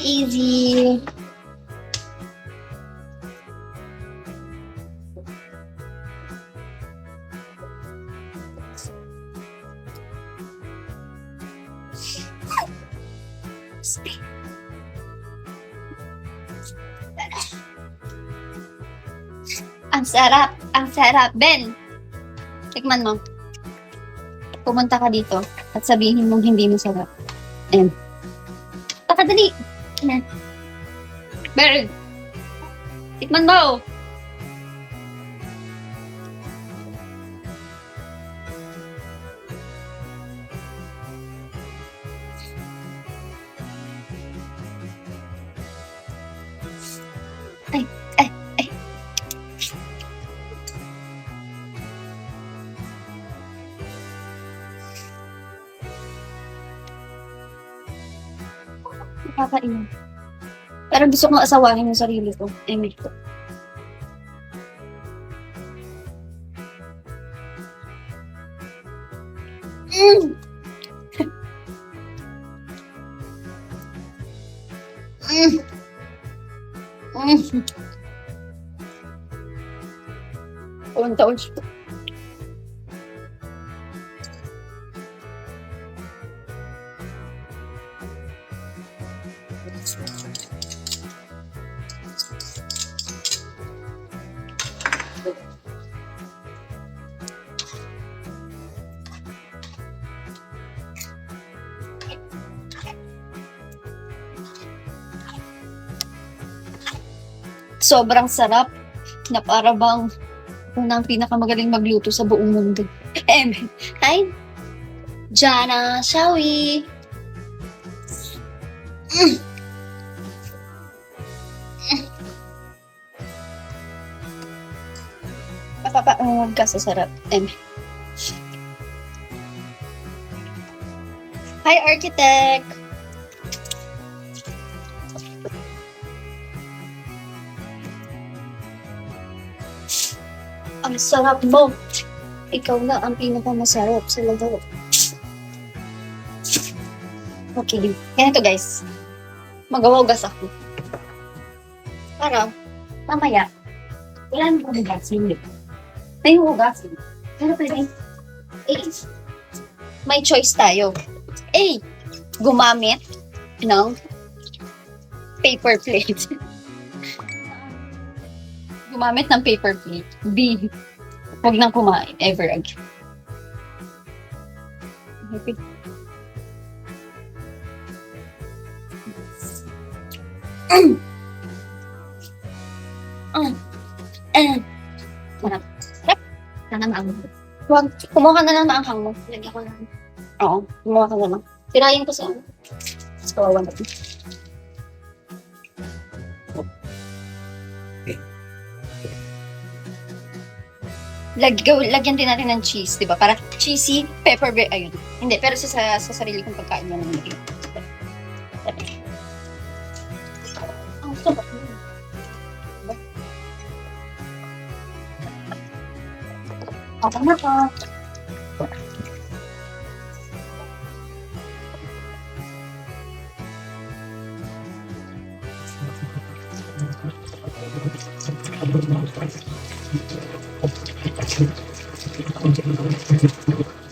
easy. Ang sarap, Ben. Tikman mo. Pumunta ka dito at sabihin mong hindi masarap. Ayan. Pakadali. Ayan. Ben. Tikman mo. Ay, ay, ay. Nakakainom. Pero gusto kong asawahin yung sarili ko. Amen. Mm. Mm. Mm. Taon-taon siya. Sobrang sarap na para bang unang pinakamagaling magluto sa buong mundo. Amen. Hi, Jana, shall we? Mm. Papaungod ka sa sarap. Amen. Hi, architect. Ang sarap mo. Ikaw na ang pinakamasarap sa lahat. Okay. Ganito guys. Magawagas ako. Para, mamaya, wala nang hugasin. May hugasin. Pero pwede, may choice tayo. A, gumamit ng paper plate. Gumamit ng paper plate. B, huwag nang kumain ever again. Okay. Sarap. Huwag, kumuha ka na lang ng anghang mo. Lagyan ko lang. Oo, kumuha ka na lang. Tirayin ko sa ano. Mas kawawan natin. Lagyan din natin ng cheese, di ba? Para cheesy, pepper bread, ayun. Hindi, pero sa sarili kong pagkain mo naman. Ang sarap. Okay na po. Thank you.